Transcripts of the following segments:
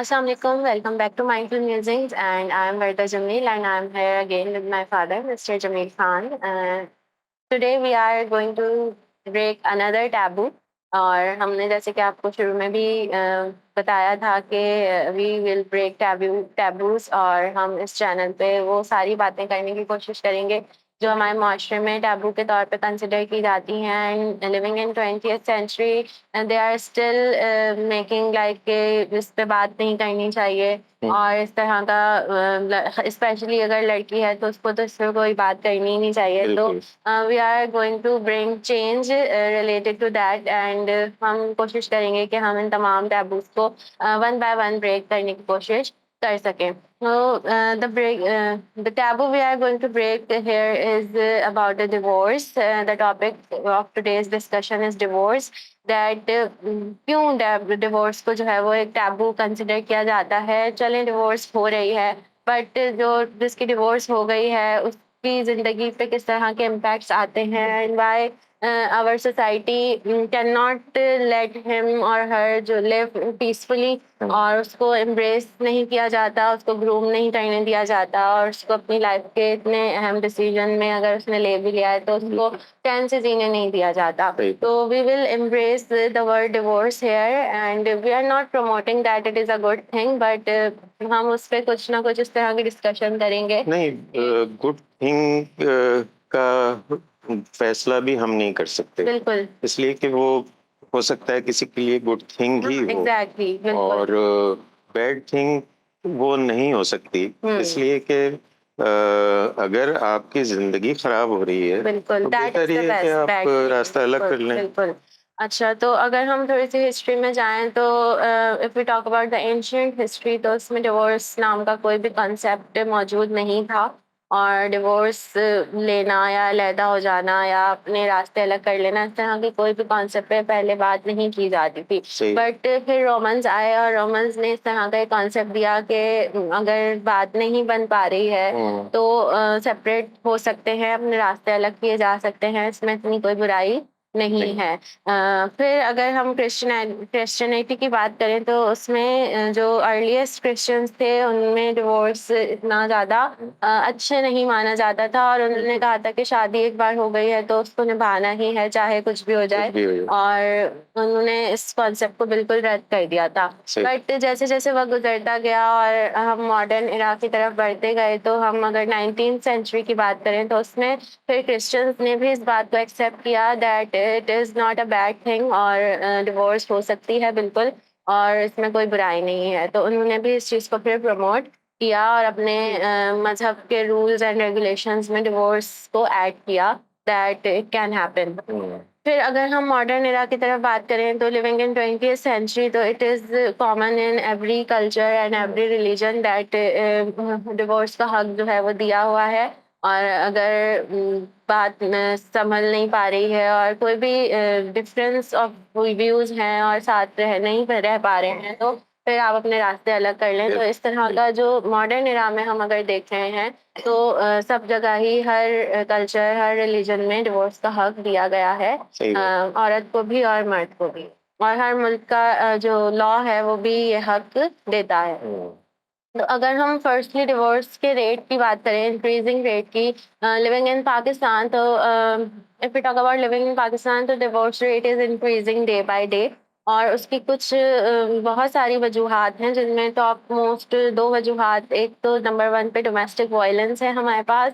Assalamu alaikum. Welcome back to Mindful Musings, and I'm Varda Jamil, and I'm here again with my father, Mr. Jamil Khan. Today we are going to break another taboo. और हमने जैसे कि आपको शुरू में भी बताया था कि वी विल ब्रेक टैबूज, और हम इस चैनल पे वो सारी बातें करने की कोशिश करेंगे जो हमारे माशरे में टैबू के तौर पे कंसिडर की जाती हैं. And living in 20th century they are still making like इस पे बात नहीं करनी चाहिए. और इस तरह का स्पेशली अगर लड़की है तो उसको तो इस पर कोई बात करनी ही नहीं चाहिए. तो we are going to bring change related to that, and हम कोशिश करेंगे कि हम इन तमाम टैबूज को वन बाय वन ब्रेक करने की कोशिश कर सकें. So the taboo we are going to break here is about the divorce. The topic of today's discussion is divorce. That क्यों डिवोर्स को जो है वो एक टैबू कंसिडर किया जाता है. चलें डिवोर्स हो रही है, बट जो जिसकी डिवोर्स हो गई है उसकी जिंदगी पे किस तरह के इम्पैक्ट्स आते हैं, and why our society can not let him or her जो लिव पीसफुली, और उसको एम्ब्रेस नहीं किया जाता, उसको ग्रूम नहीं करने दिया जाता, और उसको अपनी लाइफ के इतने अहम डिसीजन में अगर उसने ले भी लिया है तो उसको चैन से जीने नहीं दिया जाता. तो we will embrace the word divorce here, and we are not promoting that it is a good thing, but हम उस पर कुछ ना कुछ इस तरह की डिस्कशन करेंगे. नहीं, गुड थिंग का फैसला भी हम नहीं कर सकते. बिल्कुल, इसलिए कि वो हो सकता है किसी के लिए गुड थिंग ही हो. एग्जैक्टली, और बैड थिंग वो नहीं हो सकती. इसलिए कि अगर आपकी जिंदगी खराब हो रही है बिल्कुल, तो दैट बेहतर इज ये द है कि बेस्ट आप रास्ता अलग कर लें. बिल्कुल. अच्छा, तो अगर हम थोड़ी सी हिस्ट्री में जाएं तो if we talk about the ancient history, तो उसमें डिवोर्स नाम का कोई भी कॉन्सेप्ट मौजूद नहीं था, और डिवोर्स लेना या अलहदा हो जाना या अपने रास्ते अलग कर लेना, इस तरह की कोई भी कॉन्सेप्ट पे पहले बात नहीं की जाती थी. बट फिर रोमन्स आए और रोमन्स ने इस तरह का एक कॉन्सेप्ट दिया कि अगर बात नहीं बन पा रही है तो सेपरेट हो सकते हैं, अपने रास्ते अलग किए जा सकते हैं, इसमें इतनी कोई बुराई नहीं है. फिर अगर हम क्रिश्चियनिटी की बात करें तो उसमें जो अर्लीस्ट क्रिश्चियंस थे उनमें डिवोर्स इतना ज़्यादा अच्छे नहीं माना जाता था, और उन्होंने कहा था कि शादी एक बार हो गई है तो उसको निभाना ही है, चाहे कुछ भी हो जाए. और उन्होंने इस कॉन्सेप्ट को बिल्कुल रद्द कर दिया था. बट जैसे जैसे वक्त गुजरता गया और हम मॉडर्न इरा की तरफ बढ़ते गए, तो हम अगर 19th सेंचुरी की बात करें तो उसमें फिर क्रिश्चियंस ने भी इस बात को एक्सेप्ट किया that it is not a bad thing, और डिवोर्स हो सकती है बिल्कुल, और इसमें कोई बुराई नहीं है. तो उन्होंने भी इस चीज़ को फिर प्रमोट किया और अपने मजहब के रूल्स एंड रेगुलेशंस में डिवोर्स को ऐड किया दैट इट कैन हैपन. फिर अगर हम मॉडर्न एरा की तरफ बात करें तो लिविंग इन 20th सेंचुरी, तो it is common in every culture and every religion that divorce का हक जो है वो दिया हुआ है. और अगर बात संभल नहीं पा रही है और कोई भी डिफरेंस ऑफ व्यूज हैं और साथ नहीं रह पा रहे हैं, तो फिर आप अपने रास्ते अलग कर लें. तो इस तरह का जो मॉडर्न एरा में हम अगर देख रहे हैं तो सब जगह ही हर कल्चर हर रिलीजन में डिवोर्स का हक दिया गया है, औरत को भी और मर्द को भी. और हर मुल्क का जो लॉ है वो भी ये हक देता है. तो अगर हम फर्स्टली डिवोर्स के रेट की बात करें, इंक्रीजिंग रेट की, लिविंग इन पाकिस्तान, तो if we talk about living in Pakistan, तो divorce rate is increasing day by day. और उसकी कुछ बहुत सारी वजूहात हैं, जिनमें टॉप मोस्ट दो वजूहात, एक तो नंबर वन पे डोमेस्टिक वायलेंस है हमारे पास.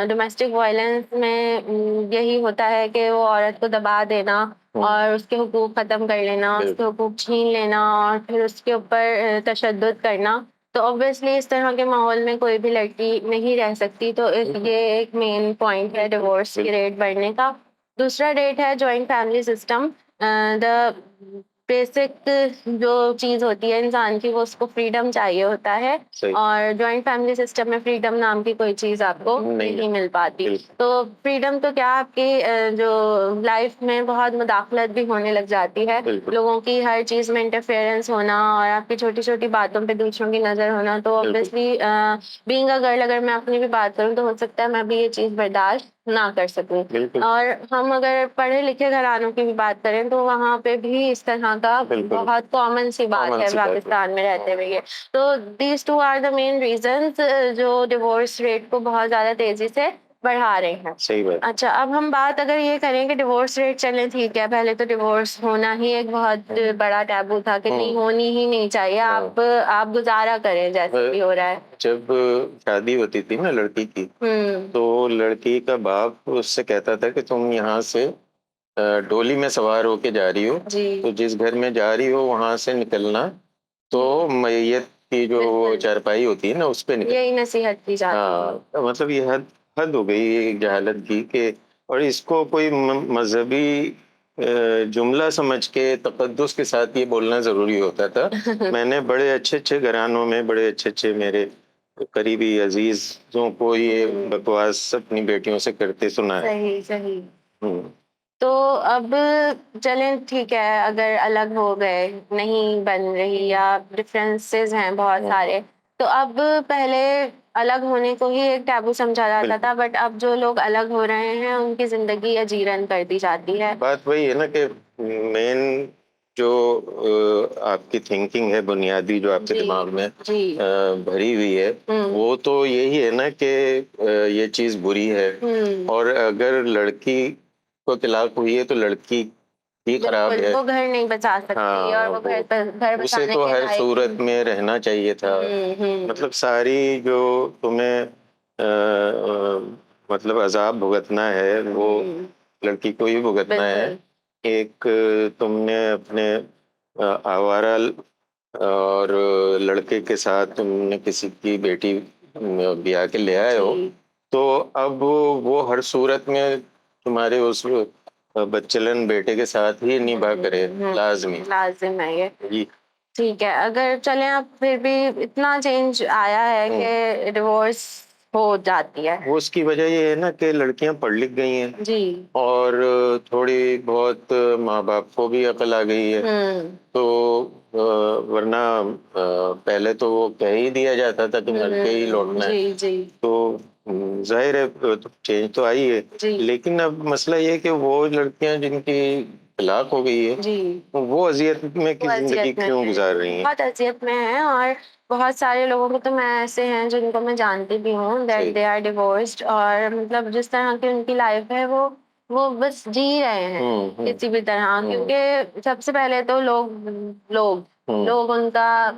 डोमेस्टिक वायलेंस में यही होता है कि वो औरत को दबा देना और उसके हुकूक ख़त्म कर लेना, उसके हुकूक छीन लेना और फिर उसके ऊपर तशद्दुद करना. तो ऑब्वियसली इस तरह के माहौल में कोई भी लड़की नहीं रह सकती. तो ये एक मेन पॉइंट है डिवोर्स की रेट बढ़ने का. दूसरा रेट है joint family system. The basic जो चीज़ होती है इंसान की, वो उसको फ्रीडम चाहिए होता है, और जॉइंट फैमिली सिस्टम में फ्रीडम नाम की कोई चीज़ आपको नहीं मिल पाती. तो फ्रीडम तो क्या, आपकी जो लाइफ में बहुत मुदाखलत भी होने लग जाती है, लोगों की हर चीज़ में इंटरफेरेंस होना और आपकी छोटी छोटी बातों पे दूसरों की नज़र होना. तो ऑब्वियसली बीइंग अ गर्ल, अगर मैं अपनी भी बात करूँ तो हो सकता है मैं भी ये चीज़ बर्दाश्त ना कर सकूं। बिल्कुल और हम अगर पढ़े लिखे घरानों की भी बात करें तो वहाँ पे भी इस तरह का बिल्कुल बहुत कॉमन सी बात कॉमन है सी बात है। पाकिस्तान में रहते हुए ये। तो these two are the main reasons जो डिवोर्स रेट को बहुत ज्यादा तेजी से बढ़ा रहे हैं। सही बात। अच्छा, अब हम बात अगर ये करें कि डिवोर्स रेट चले, ठीक है, पहले तो डिवोर्स होना ही एक बहुत बड़ा टैबू था कि नहीं, होनी ही नहीं चाहिए, आप गुजारा करें जैसे भी हो रहा है। जब शादी होती थी ना लड़की की, तो लड़की का बाप उससे कहता था कि तुम यहाँ से डोली में सवार होके जा रही हो, जी तो जिस घर में जा रही हो वहां से निकलना तो मैयत की जो बिल्कुल। चारपाई होती है ना उस पे निकल। यही नसीहत की जाती थी। हाँ, तो मतलब ये हद हद हो गई एक जहालत की कि, और इसको कोई मजहबी जुमला समझ के तकद्दुस के साथ ये बोलना जरूरी होता था। मैंने बड़े अच्छे अच्छे घरानों में बड़े अच्छे अच्छे मेरे करीबी अजीजों को ये बकवास अपनी बेटियों से करते सुना है। सही सही। हम्म, तो अब चलें, ठीक है, अगर अलग हो गए, नहीं बन रही या डिफरेंसेस हैं बहुत सारे, तो अब पहले अलग होने को ही एक टैबू समझा जाता था, बट अब जो लोग अलग हो रहे हैं उनकी जिंदगी अजीरन कर दी जाती है। बात वही है ना कि मेन जो आपकी थिंकिंग है बुनियादी जो आपके जी दिमाग में जी। भरी हुई है, वो तो यही है ना कि ये चीज बुरी है, और अगर लड़की को तलाक हुई है तो लड़की ही खराब बिल्कुल, है। वो घर नहीं बचा सकती हाँ, और वो घर उसे बसाने तो के हर लायक सूरत नहीं। में रहना चाहिए था। मतलब सारी जो तुम्हें मतलब अजाब भुगतना है वो लड़की को ही भुगतना है। बिल्कुल। एक तुमने अपने आवारा और लड़के के साथ तुमने किसी की बेटी ब्याह के ले आए हो, जी तो अब वो हर सूरत में तुम्हारे उस बच्चलन बेटे के साथ ही निभा करे, लाजमी। लाजिम है ये। जी। ठीक है, अगर चलें, अब फिर भी इतना चेंज आया है कि डिवोर्स हो जाती है। वो उसकी वजह ये है ना कि लड़कियां पढ़ लिख गई हैं, जी। और थोड़ी बहुत माँ बाप को भी अकल आ गई है। तो वरना पहले तो वो कह ही दिया जाता था कि मर के ही लौटना है। जी जी तो जाहिर है चेंज तो आई है, जी लेकिन अब मसला ये है कि वो लड़कियां जिनकी तलाक हो गई है, जी, वो अजियत में की वो जिंदगी अज़ियत में क्यों है, गुजार रही हैं? बहुत अज़ियत में है। और बहुत सारे लोगों को तो मैं ऐसे हैं जिनको मैं जानती भी हूँ, दैट दे आर डिवोर्स्ड, और मतलब जिस तरह की उनकी लाइफ है वो बस जी रहे हैं किसी भी तरह, क्योंकि सबसे पहले तो लोग लोग उनका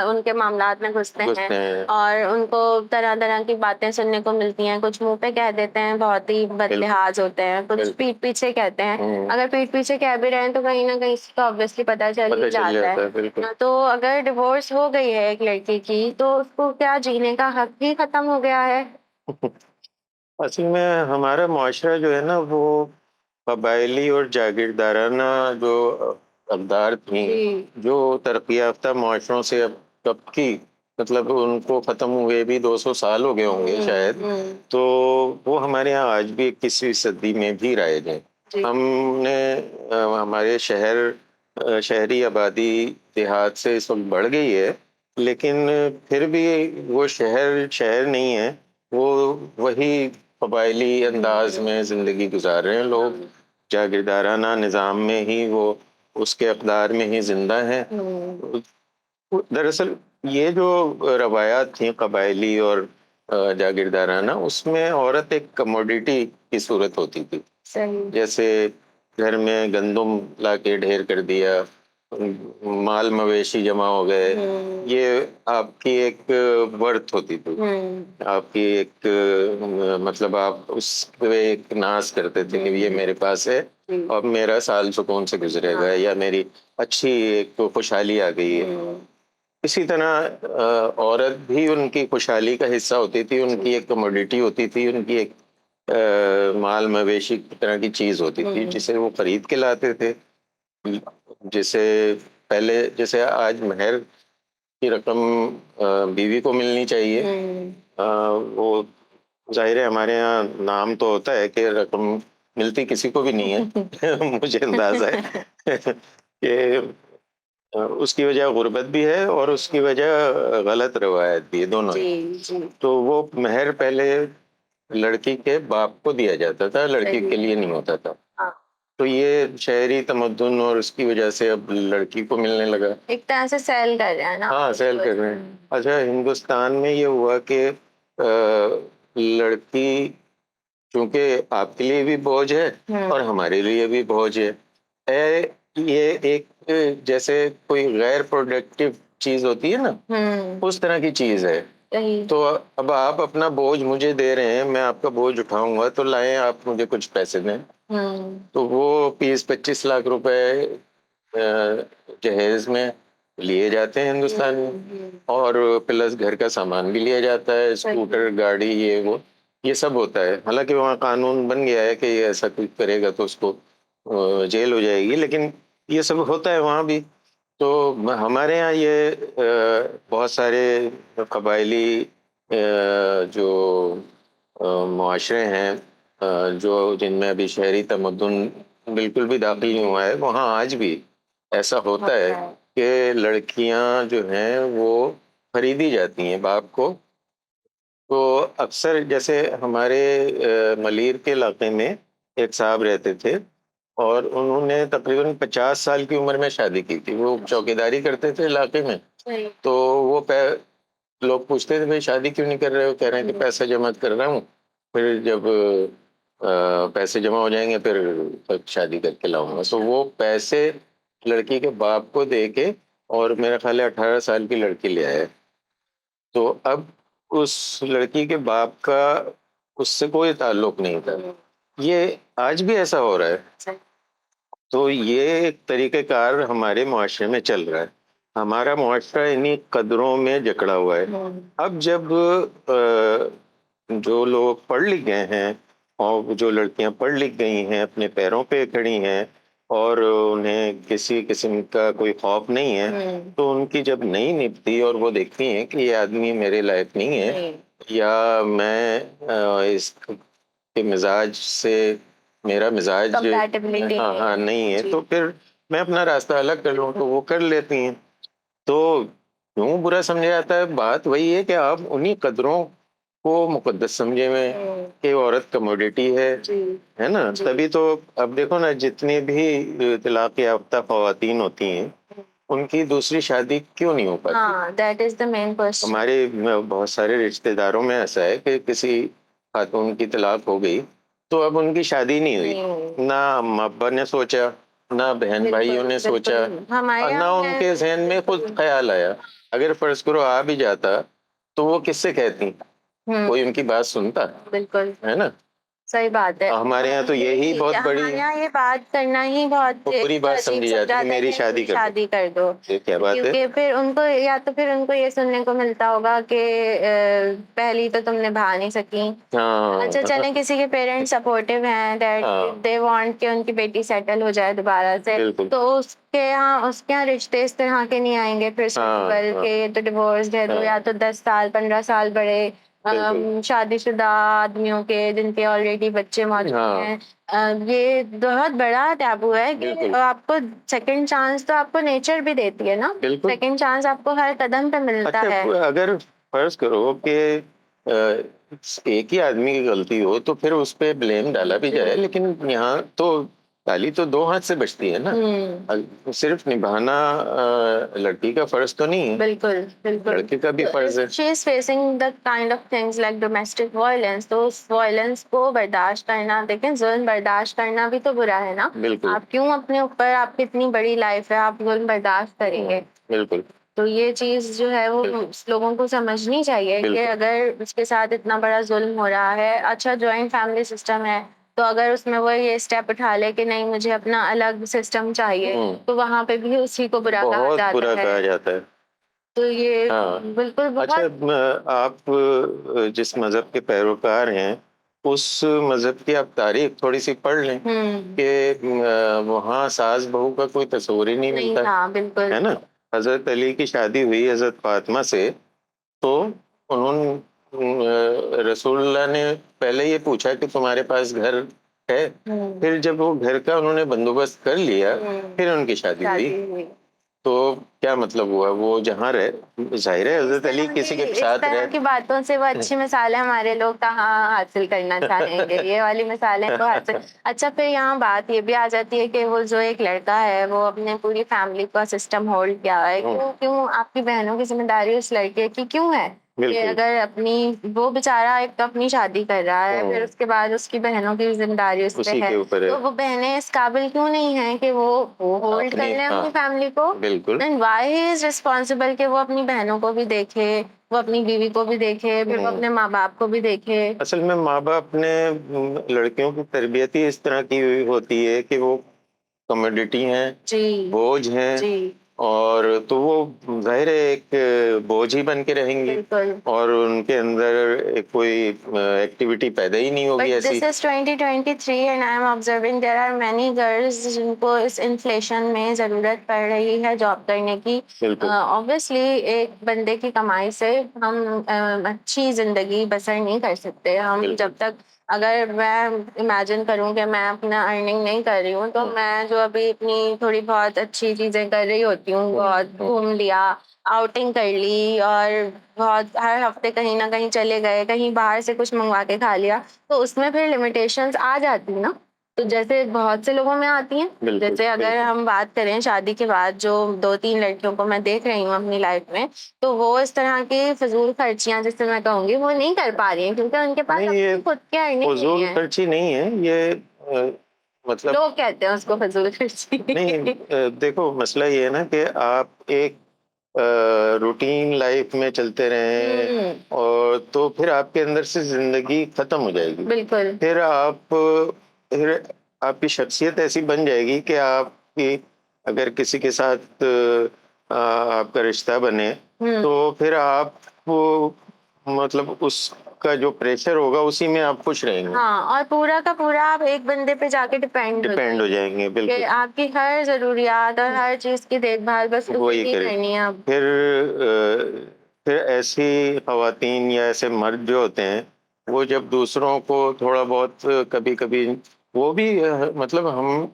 उनके मामलात में घुसते हैं और उनको तरह तरह की बातें सुनने को मिलती हैं। कुछ मुंह पे कह देते हैं, बहुत ही बदलिहाज होते हैं, कुछ पीठ पीछे कहते हैं। अगर पीठ पीछे कह भी रहे हैं तो कहीं ना कहीं तो ऑब्वियसली पता चल ही जाता है। तो अगर डिवोर्स हो गई है एक लड़की की, तो उसको क्या जीने का हक ही खत्म हो गया है? असल में हमारा मुआशरा जो है ना वो कबायली और जागीरदाराना जो अक़दार थी, जो तरक्की याफ्ता मुआशरों से अब कब की, मतलब उनको ख़त्म हुए भी 200 साल हो गए होंगे शायद, तो वो हमारे यहाँ आज भी 21वीं सदी में भी राइज है। हमने हमारे शहरी आबादी देहात से इस वक्त बढ़ गई है, लेकिन फिर भी वो शहर शहर नहीं है, वो वही कबायली अंदाज में जिंदगी गुजार रहे हैं लोग। जागीरदाराना निज़ाम में ही वो उसके अक़दार में ही जिंदा है। दरअसल ये जो रवायात थी कबायली और जागीरदाराना, उसमें औरत एक कमोडिटी की सूरत होती थी। सही। जैसे घर में गंदुम लाके ढेर कर दिया, माल मवेशी जमा हो गए, ये आपकी एक वर्थ होती थी, आपकी एक मतलब आप उस पे एक नाज करते थे कि ये मेरे पास है, अब मेरा साल सुकून से गुजरेगा, या मेरी अच्छी एक खुशहाली आ गई है। इसी तरह औरत भी उनकी खुशहाली का हिस्सा होती थी, उनकी एक कमोडिटी होती थी, उनकी एक माल मवेशी की तरह की चीज होती थी जिसे वो खरीद के लाते थे। जिसे पहले जैसे आज महर की रकम बीवी को मिलनी चाहिए, वो जाहिर है हमारे यहाँ नाम तो होता है कि रकम मिलती किसी को भी नहीं है। मुझे अंदाजा है कि उसकी वजह गुर्बत भी है और उसकी वजह गलत रवायत भी है, दोनों है। जी जी। तो वो महर पहले लड़की के बाप को दिया जाता था, लड़की के लिए नहीं होता था। हाँ। तो ये शहरी तमद्दुन और उसकी वजह से अब लड़की को मिलने लगा। एक तरह से सेल कर रहे हैं ना। हाँ, सेल कर रहे हैं। अच्छा, हिंदुस्तान में ये हुआ कि लड़की चूंकि आपके लिए भी बोझ है और हमारे लिए भी बोझ है। ये एक जैसे कोई गैर प्रोडक्टिव चीज होती है ना, उस तरह की चीज है। तो अब आप अपना बोझ मुझे दे रहे हैं, मैं आपका बोझ उठाऊंगा, तो लाएं आप मुझे कुछ पैसे दें। तो वो 20-25 लाख रुपए जहेज में लिए जाते हैं हिंदुस्तान में, और प्लस घर का सामान भी लिया जाता है, स्कूटर, गाड़ी, ये वो, ये सब होता है। हालांकि वहाँ कानून बन गया है कि ये ऐसा कुछ करेगा तो उसको जेल हो जाएगी, लेकिन ये सब होता है वहाँ भी। तो हमारे यहाँ ये बहुत सारे कबायली जो मुआशरे हैं, जो जिनमें अभी शहरी तमद्दुन बिल्कुल भी दाखिल नहीं हुआ है, वहाँ आज भी ऐसा होता है कि लड़कियां जो हैं वो खरीदी जाती हैं बाप को। तो अक्सर जैसे हमारे मलीर के इलाके में एक साहब रहते थे, और उन्होंने तकरीबन 50 साल की उम्र में शादी की थी। वो चौकीदारी करते थे इलाके में। तो वो लोग पूछते थे, भाई शादी क्यों नहीं कर रहे हो? कह रहे हैं कि पैसा जमा कर रहा हूँ, फिर जब पैसे जमा हो जाएंगे फिर शादी करके लाऊंगा। तो वो पैसे लड़की के बाप को दे के, और मेरा ख्याल है 18 साल की लड़की ले आए। तो अब उस लड़की के बाप का उससे कोई ताल्लुक नहीं था। ये आज भी ऐसा हो रहा है। तो ये एक तरीक़ेकार हमारे मुआशरे में चल रहा है। हमारा मुआशरा इन्हीं कदरों में जकड़ा हुआ है। अब जब जो लोग पढ़ लिख गए हैं, और जो लड़कियां पढ़ लिख गई हैं, अपने पैरों पे खड़ी हैं, और उन्हें किसी किस्म का कोई खौफ नहीं है, तो उनकी जब नहीं निभती और वो देखती हैं कि ये आदमी मेरे लायक नहीं है, या मैं इसके मिजाज से, मेरा मिजाज हाँ हाँ नहीं है, तो फिर मैं अपना रास्ता अलग कर लूँ, तो वो कर लेती हैं। तो क्यों बुरा समझा जाता है? बात वही है कि आप उन्हीं कदरों को मुकद्दस समझे में कि औरत कमोडिटी है ना। तभी तो अब देखो ना, जितनी भी तलाक याफ्ता खवातीन होती हैं, उनकी दूसरी शादी क्यों नहीं हो पाती? हाँ, that is the main question. हमारे बहुत सारे रिश्तेदारों में ऐसा है कि किसी खातून की तलाक हो गई तो अब उनकी शादी नहीं हुई। ना अम्मा अब्बा ने सोचा, ना बहन भाइयों ने सोचा, और ना उनके जहन में खुद ख्याल आया। अगर फर्ज करो आ भी जाता तो वो किससे कहती? कोई उनकी बात सुनता? बिल्कुल, है ना। सही बात है। हमारे यहाँ तो यही बहुत बड़ी, हमारे यहाँ ये बात करना ही बहुत बुरी बात समझी जाती है, मेरी शादी कर दो। ये क्या बात है? क्योंकि फिर उनको, या तो फिर उनको ये सुनने को मिलता होगा कि पहली तो तुम निभा नहीं सकी। अच्छा चलें, किसी के पेरेंट्स सपोर्टिव हैं, दैट दे वांट कि उनकी बेटी सेटल हो जाए दोबारा से, तो उसके यहाँ रिश्ते इस तरह के नहीं आएंगे फिर सुटेबल के ये तो डिवोर्स दे दो, या तो 10 साल 15 साल बड़े शादीशुदा आदमियों के जिनके ऑलरेडी बच्चे मौजूद हैं। ये बहुत बड़ा टैबू है कि आपको सेकंड चांस तो आपको नेचर भी देती है ना। सेकंड चांस आपको हर कदम पे मिलता है। अगर फर्ज करो कि एक ही आदमी की गलती हो तो फिर उस पे ब्लेम डाला भी जाए, लेकिन यहाँ तो ताली तो दो हाथ से बचती है ना। सिर्फ निभाना लड़की का फर्ज तो नहीं है, बिल्कुल बिल्कुल लड़के का भी फर्ज है। She is facing the kind of things like domestic violence, तो उस वायलेंस को बर्दाश्त करना, देखें जुल्म बर्दाश्त करना भी तो बुरा है ना। आप क्यों अपने ऊपर, आपकी इतनी बड़ी लाइफ है, आप जुल्म बर्दाश्त करेंगे? बिल्कुल। तो ये चीज जो है वो लोगों को समझनी चाहिए कि अगर उसके साथ इतना बड़ा जुल्म हो रहा है, अच्छा जॉइंट फैमिली सिस्टम है, तो अगर उसमें वो ये स्टेप उठा ले कि नहीं मुझे अपना अलग सिस्टम चाहिए, तो वहां पे भी उसी को बुरा कहा जाता है। तो ये बिल्कुल बहुत। अच्छा, आप जिस मजहब के पैरोकार हैं, उस मजहब की आप तारीख थोड़ी सी पढ़ लें कि वहाँ सास बहू का कोई तस्वीर ही नहीं मिलता, बिल्कुल है ना। हजरत अली की शादी हुई हजरत फातिमा से, तो उन्होंने रसूलुल्लाह ने पहले ये पूछा कि तुम्हारे पास घर है। फिर जब वो घर का उन्होंने बंदोबस्त कर लिया, फिर उनकी शादी हुई। तो क्या मतलब हुआ? वो जहाँ रहे, जाहिर है हजरत अली किसी के इस साथ तरह रहे। की बातों से वो अच्छी मिसालें हमारे लोग कहाँ हासिल करना चाहेंगे, ये वाली मिसालें को हासिल। अच्छा, फिर यहाँ बात ये भी आ जाती है कि वो जो एक लड़का है वो अपने पूरी फैमिली का सिस्टम होल्ड किया है, क्यों क्यों आपकी बहनों की जिम्मेदारी उस लड़के की क्यों है कि बिल्कुल। अगर अपनी वो बेचारा एक तो अपनी शादी कर रहा है, फिर उसके बाद उसकी बहनों की जिम्मेदारी उस पे उसी है, के ऊपर है। तो वो बहनें इस काबिल क्यों नहीं है कि वो होल्ड कर ले अपनी फैमिली को? बिल्कुल। And why he is responsible कि वो अपनी बहनों को भी देखे, वो अपनी बीवी को भी देखे, फिर वो अपने माँ बाप को भी देखे। असल में माँ बाप ने लड़कियों की तरबियत ही इस तरह की होती है कि वो कमोडिटी हैं, जी बोझ हैं, जी और तो वो जाहिर है एक बोझ ही बन के रहेंगी, बिल्कुल। और उनके अंदर एक कोई एक्टिविटी पैदा ही नहीं होगी बट ऐसी। This is 2023 and I am observing there are many girls जिनको इस इन्फ्लेशन में जरूरत पड़ रही है जॉब करने की। बिल्कुल। ऑब्वियसली एक बंदे की कमाई से हम अच्छी जिंदगी बसर नहीं कर सकते। हम बिल्कुल। जब तक, अगर मैं इमेजिन करूं कि मैं अपना अर्निंग नहीं कर रही हूँ, तो मैं जो अभी इतनी थोड़ी बहुत अच्छी चीजें कर रही होती हूँ, बहुत घूम लिया, आउटिंग कर ली, और बहुत हर हफ्ते कहीं ना कहीं चले गए, कहीं बाहर से कुछ मंगवा के खा लिया, तो उसमें फिर लिमिटेशंस आ जाती ना, तो जैसे बहुत से लोगों में आती हैं। बिल्कुल, जैसे अगर बिल्कुल। हम बात करें शादी के बाद जो 2-3 लड़कियों को मैं देख रही हूँ अपनी लाइफ में, तो वो इस तरह की फजूल खर्चियां जिससे मैं कहूंगी वो नहीं कर पा रही हैं, क्योंकि उनके पास नहीं, ये अपनी खुद की अर्निंग नहीं फजूल है। खर्ची नहीं है ये, मतलब लोग कहते हैं उसको फजूल खर्ची। नहीं, देखो मसला ये है ना कि आप एक रूटीन लाइफ में चलते रहें, और तो फिर आपके अंदर से जिंदगी खत्म हो जाएगी। बिल्कुल। फिर आपकी शख्सियत ऐसी बन जाएगी कि आपकी, अगर किसी के साथ आपका रिश्ता बने, तो फिर आप मतलब उसका जो प्रेशर होगा उसी में आप खुश रहेंगे। हाँ, और पूरा का पूरा आप एक बंदे पे जाके डिपेंड हो जाएंगे। कि बिल्कुल। आपकी हर जरूरियात और हर चीज की देखभाल बस उसी वही की करे। करनी है अब। फिर ऐसी खवातीन या ऐसे मर्द जो होते हैं, वो जब दूसरों को थोड़ा बहुत कभी कभी, वो भी मतलब हम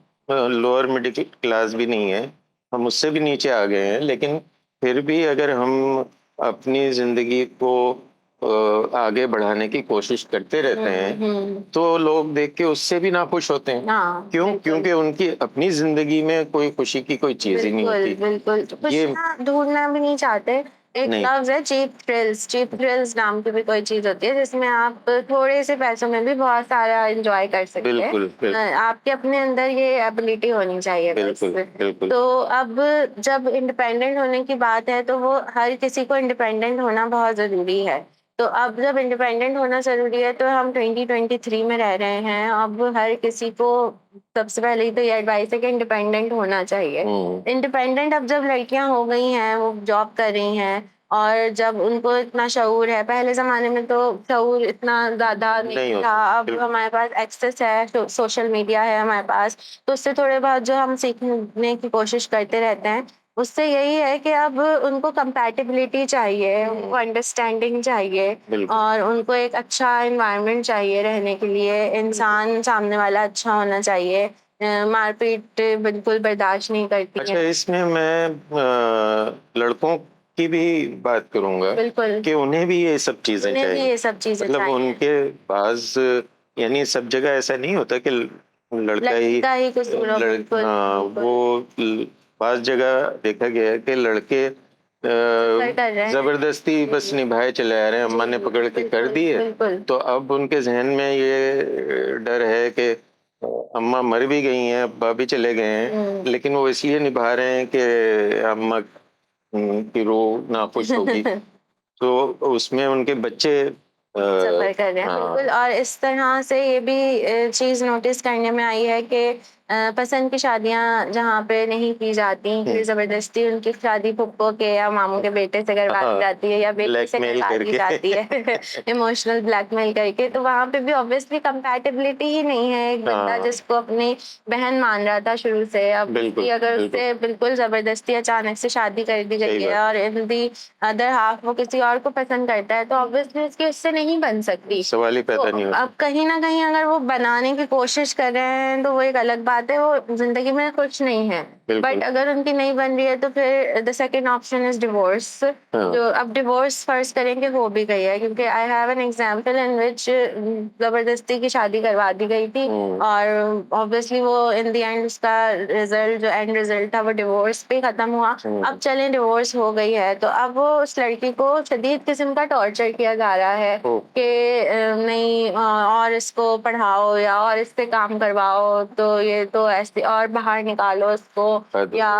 लोअर मिडिल क्लास भी नहीं है, हम उससे भी नीचे आ गए हैं, लेकिन फिर भी अगर हम अपनी जिंदगी को आगे बढ़ाने की कोशिश करते रहते हैं, तो लोग देख के उससे भी नाखुश होते हैं। हाँ, क्यों? बिल्कुल। क्योंकि उनकी अपनी जिंदगी में कोई खुशी की कोई चीज ही नहीं बिल्कुल होती। बिल्कुल, तो ये खुशियाँ ढूंढना भी नहीं चाहते। एक नहीं। लफ्ज है चीप थ्रिल्स, चीप थ्रिल्स नाम की भी कोई चीज होती है जिसमें आप थोड़े से पैसों में भी बहुत सारा एंजॉय कर सकते हैं। बिल्कुल, बिल्कुल। आपके अपने अंदर ये एबिलिटी होनी चाहिए बस। बिल्कुल, बिल्कुल। तो अब जब इंडिपेंडेंट होने की बात है, तो वो हर किसी को इंडिपेंडेंट होना बहुत जरूरी है। तो अब जब इंडिपेंडेंट होना जरूरी है, तो हम 2023 में रह रहे हैं। अब हर किसी को सबसे पहले तो ये एडवाइस है कि इंडिपेंडेंट होना चाहिए। इंडिपेंडेंट अब जब लड़कियां हो गई हैं, वो जॉब कर रही हैं, और जब उनको इतना शऊर है, पहले जमाने में तो शऊर इतना ज्यादा नहीं नहीं होता। था। अब हमारे पास एक्सेस है, सोशल मीडिया है हमारे पास, तो उससे थोड़े बहुत जो हम सीखने की कोशिश करते रहते हैं, उससे यही है कि अब उनको कंपैटिबिलिटी चाहिए, उनको अंडरस्टैंडिंग चाहिए, और उनको एक अच्छा एनवायरनमेंट चाहिए रहने के लिए। इंसान सामने वाला अच्छा होना चाहिए। मारपीट बिल्कुल बर्दाश्त नहीं करती अच्छा, है। इसमें मैं लड़कों की भी बात करूंगा बिल्कुल, कि उन्हें भी ये सब चीजें उन्हें भी चाहिए। ये सब चीजें मतलब चाहिए। उनके पास, यानी सब जगह ऐसा नहीं होता कि लड़का ही कसूर हो। बिल्कुल हाँ, बिल्कुल। बास जगह देखा गया है कि लड़के सफर कर रहे हैं। जबरदस्ती बस निभाए चले आ रहे हैं, अम्मा ने पकड़ के कर दिए, बिल्कुल। तो अब उनके जहन में ये डर है कि अम्मा मर भी गई हैं, अब्बा भी चले गए हैं, लेकिन वो इसलिए निभा रहे हैं कि अम्मा की रूह नाखुश होगी। तो उसमें उनके बच्चे सफर कर रहे हैं। बिल्कुल, और इस तरह से ये भी चीज नोटिस करने में आई है कि पसंद की शादियां जहाँ पे नहीं की जाती, फिर जबरदस्ती उनकी शादी फुप्पो के या मामू के बेटे से करवा दी जाती है, या बेटी से ब्लैकमेल करवा दी करके। जाती है इमोशनल ब्लैकमेल करके। तो वहां पे भी ऑब्वियसली कंपैटिबिलिटी ही नहीं है। एक बंदा जिसको अपनी बहन मान रहा था शुरू से, अब बिल्कुल, अगर उससे बिल्कुल जबरदस्ती अचानक से शादी कर दी गई है, और इन दी अदर हाफ वो किसी और को पसंद करता है, तो ऑब्वियसली उसकी उससे नहीं बन सकती। सवाल ही पैदा नहीं होता। अब कहीं ना कहीं अगर वो बनाने की कोशिश कर रहे हैं, तो वो एक अलग बात बात है वो जिंदगी में खुश नहीं है, बिल्कुल। बट अगर उनकी नहीं बन रही है तो फिर the second option is divorce. हाँ। जो अब डिवोर्स फर्स्ट करेंगे हो भी गई है, क्योंकि I have an example in which जबरदस्ती की शादी करवा दी गई थी, और ऑब्वियसली वो इन द एंड उसका रिजल्ट, जो एंड रिजल्ट था वो डिवोर्स पे खत्म हुआ। अब चलें डिवोर्स हो गई है तो अब वो उस लड़की को शदीद किस्म का टॉर्चर किया जा रहा है कि नहीं और इसको पढ़ाओ या और इससे काम करवाओ, तो ये तो ऐसे और बाहर निकालो इसको, या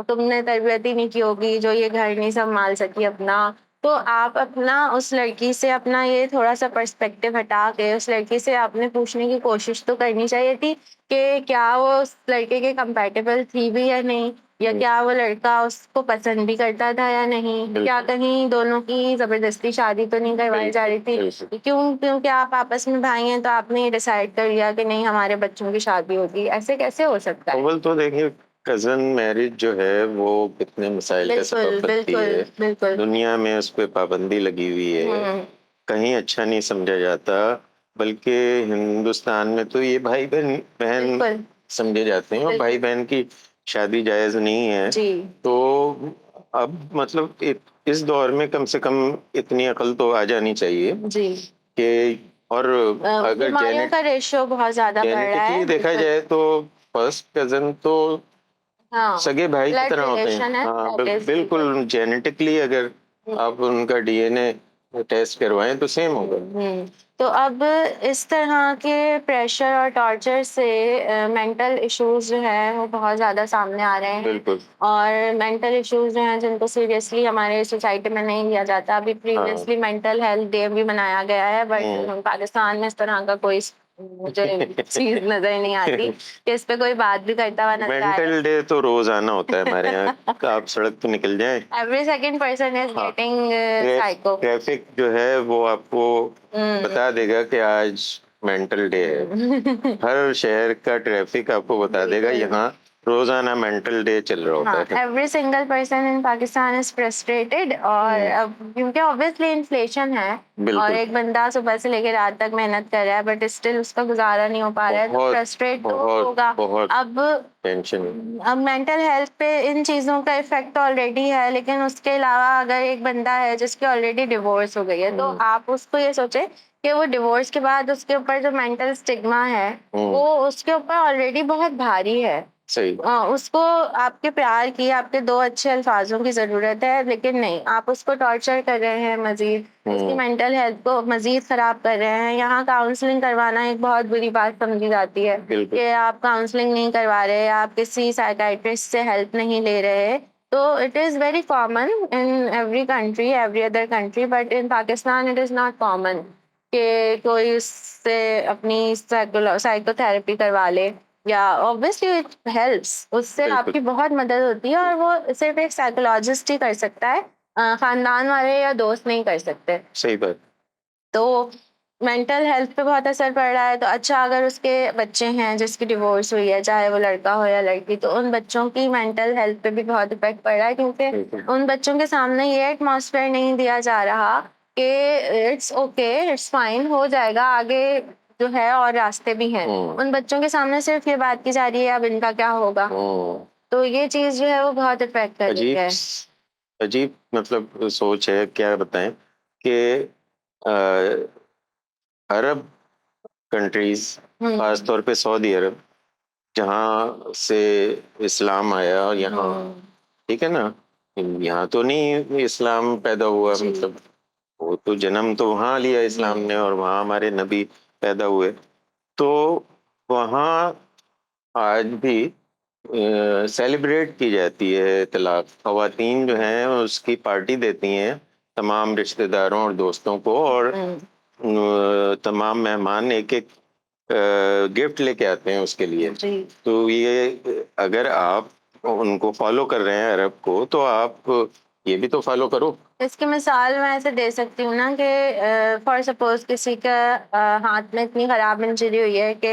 तुमने तरबियत ही नहीं की होगी जो ये घर नहीं संभाल सकी अपना। तो आप अपना उस लड़की से अपना ये थोड़ा सा पर्सपेक्टिव हटा के उस लड़की से आपने पूछने की कोशिश तो करनी चाहिए थी कि क्या वो उस लड़के के कंपैटिबल थी भी या नहीं, या क्या वो लड़का उसको पसंद भी करता था या नहीं, क्या कहीं दोनों की जबरदस्ती शादी तो नहीं करवाई जा रही थी। क्योंकि आप आपस में भाई हैं तो आपने ये डिसाइड कर लिया कि नहीं हमारे बच्चों की शादी होगी, ऐसे कैसे हो सकता है? अव्वल तो देखिए, कजन मैरिज जो है वो कितने मसाइल का सबब बनती है। बिल्कुल दुनिया में उस पर पाबंदी लगी हुई है, कहीं अच्छा नहीं समझा जाता, बल्कि हिंदुस्तान में तो ये भाई बहन बहन समझे जाते हैं, और भाई बहन की शादी जायज नहीं है। तो अब मतलब इस दौर में कम से कम इतनी अकल तो आ जानी चाहिए कि, और अगर बीमारियों का रेशियो बहुत ज्यादा बढ़ रहा है। देखा जाए तो फर्स्ट कजन तो हाँ, सगे भाई की तरह होते हैं। हाँ, बिल्कुल जेनेटिकली अगर आप उनका डीएनए टेस्ट करवाएं तो सेम होगा। तो अब इस तरह के प्रेशर और टॉर्चर से मेंटल इश्यूज जो है वो बहुत ज़्यादा सामने आ रहे हैं। बिल्कुल। और मेंटल इश्यूज जो हैं जिनको सीरियसली हमारे सोसाइटी में नहीं लिया जाता। अभी प्रीवियसली मेंटल हेल्थ डे भी मनाया गया है, बट पाकिस्तान में इस तरह का कोई मुझे चीज नजर नहीं आती कि इस पे कोई बात भी करता हुआ नजर आए। मेंटल डे तो रोजाना होता है हमारे यहाँ। आप सड़क पे निकल जाएं, every second person is getting psycho. Traffic जो है वो आपको बता देगा कि आज मेंटल डे है। हर शहर का ट्रैफिक आपको बता देगा यहाँ रोजाना मेंटल डे चल रहा होता है। Every single person in Pakistan is frustrated, और अब क्योंकि ऑब्वियसली इन्फ्लेशन है और एक बंदा सुबह से लेकर रात तक मेहनत कर रहा है बट स्टिल उसका गुजारा नहीं हो पा रहा है, तो फ्रस्ट्रेट तो होगा। अब टेंशन, अब मेंटल हेल्थ पे इन चीजों का इफेक्ट ऑलरेडी है, लेकिन उसके अलावा अगर एक बंदा है जिसकी ऑलरेडी डिवोर्स हो गई है तो आप उसको ये सोचे कि वो डिवोर्स के बाद उसके ऊपर जो मेंटल स्टिग्मा है वो उसके ऊपर ऑलरेडी बहुत भारी है। सही। उसको आपके प्यार की, आपके दो अच्छे अल्फाजों की जरूरत है, लेकिन नहीं, आप उसको टॉर्चर कर रहे हैं, मजीद उसकी मेंटल हेल्थ को मजीद खराब कर रहे हैं। यहाँ काउंसलिंग करवाना एक बहुत बुरी बात समझी जाती है कि आप काउंसलिंग नहीं करवा रहे, आप किसी साइकाइट्रिस्ट से हेल्प नहीं ले रहे। तो it is very common in every country, every other country, but in Pakistan it is not common कि कोई उससे अपनी साइकोथेरेपी करवा ले, या ऑब्वियसली इट हेल्प्स, उससे आपकी बहुत मदद होती है, और वो सिर्फ एक साइकोलॉजिस्ट ही कर सकता है, खानदान वाले या दोस्त नहीं कर सकते। सही बात। तो मेंटल हेल्थ पे बहुत असर पड़ रहा है। तो अच्छा, अगर उसके बच्चे हैं जिसकी डिवोर्स हुई है, चाहे वो लड़का हो या लड़की, तो उन बच्चों की मेंटल हेल्थ पे भी बहुत इफेक्ट पड़ रहा है, क्योंकि उन बच्चों के सामने ये एटमॉस्फेयर नहीं दिया जा रहा कि इट्स ओके, इट्स फाइन, हो जाएगा, आगे जो है और रास्ते भी हैं। उन बच्चों के सामने सिर्फ ये बात की जा रही है अब इनका क्या होगा। तो ये चीज जो है वो बहुत इफेक्ट कर रही है। अजीब मतलब सोच है, क्या बताएं कि अरब कंट्रीज, खास तौर पे सऊदी अरब, जहाँ से इस्लाम आया, और यहाँ ठीक है ना, यहाँ तो नहीं इस्लाम पैदा हुआ, मतलब वो तो जन्म तो वहाँ लिया इस्लाम ने, और वहाँ हमारे नबी पैदा हुए। तो वहाँ आज भी सेलिब्रेट की जाती है तलाक। खवातीन जो हैं उसकी पार्टी देती हैं तमाम रिश्तेदारों और दोस्तों को, और तमाम मेहमान एक एक गिफ्ट लेके आते हैं उसके लिए। तो ये अगर आप उनको फॉलो कर रहे हैं अरब को, तो आप ये भी तो फॉलो करो। इसकी मिसाल मैं ऐसे दे सकती हूँ ना कि फॉर सपोज किसी का हाथ में इतनी खराब इंजरी हुई है कि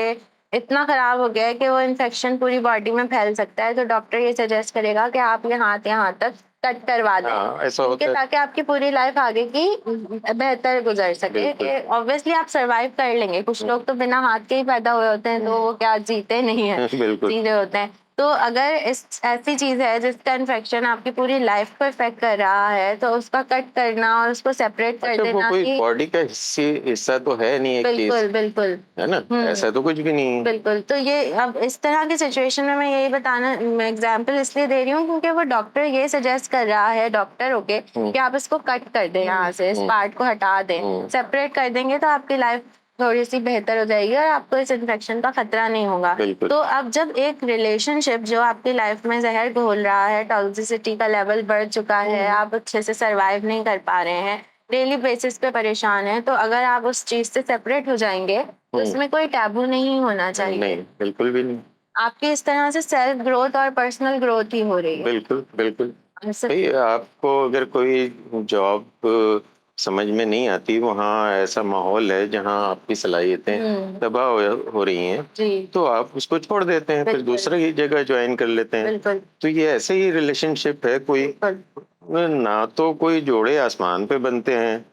इतना खराब हो गया है कि वो इन्फेक्शन पूरी बॉडी में फैल सकता है, तो डॉक्टर ये सजेस्ट करेगा कि आप ये हाथ यहाँ तक कट करवा दें, हाँ, ऐसा ठीक होता है, है। ताकि आपकी पूरी लाइफ आगे की बेहतर गुजर सके। बिल्कुल। ऑब्वियसली आप सरवाइव कर लेंगे, कुछ लोग तो बिना हाथ के ही पैदा हुए होते हैं, तो वो क्या जीते नहीं है, बिल्कुल। जी रहे होते हैं। तो अगर इस ऐसी चीज है जिसका इन्फेक्शन आपकी पूरी लाइफ को इफेक्ट कर रहा है, तो उसका कट करना और उसको सेपरेट कर अच्छा, वो देना कोई कि बॉडी का हिस्सा तो है नहीं एक चीज, बिल्कुल बिल्कुल। है ना? ऐसा तो कुछ भी नहीं है। बिल्कुल, तो ये अब इस तरह की सिचुएशन में मैं यही बताना, मैं एग्जांपल इसलिए दे रही हूँ क्योंकि वो डॉक्टर ये सजेस्ट कर रहा है, डॉक्टर होके, कि आप इसको कट कर दें, यहाँ से इस पार्ट को हटा दें, सेपरेट कर देंगे तो आपकी लाइफ थोड़ी सी बेहतर हो जाएगी और आपको इस इन्फेक्शन का खतरा नहीं होगा। बिल्कुल। तो अब जब एक रिलेशनशिप जो आपकी लाइफ में जहर घोल रहा है, टॉक्सिसिटी का लेवल बढ़ चुका है, आप अच्छे से सरवाइव नहीं कर पा रहे हैं, डेली बेसिस पे परेशान है, तो अगर आप उस चीज से सेपरेट हो जाएंगे तो इसमें कोई टैबू नहीं होना चाहिए। नहीं, बिल्कुल भी नहीं। आपकी इस तरह से सेल्फ ग्रोथ और पर्सनल ग्रोथ ही हो रही है। बिल्कुल, बिल्कुल। ऐसे- भाई, आपको अगर कोई जॉब समझ में नहीं आती, वहाँ ऐसा माहौल है जहाँ आपकी सलाहियतें तबाह हो रही हैं, जी तो आप उसको छोड़ देते हैं, फिर बिल्कुल दूसरा ही जगह ज्वाइन कर लेते हैं। बिल्कुल तो ये ऐसे ही रिलेशनशिप है, कोई बिल्कुल। ना तो कोई जोड़े आसमान पे बनते हैं,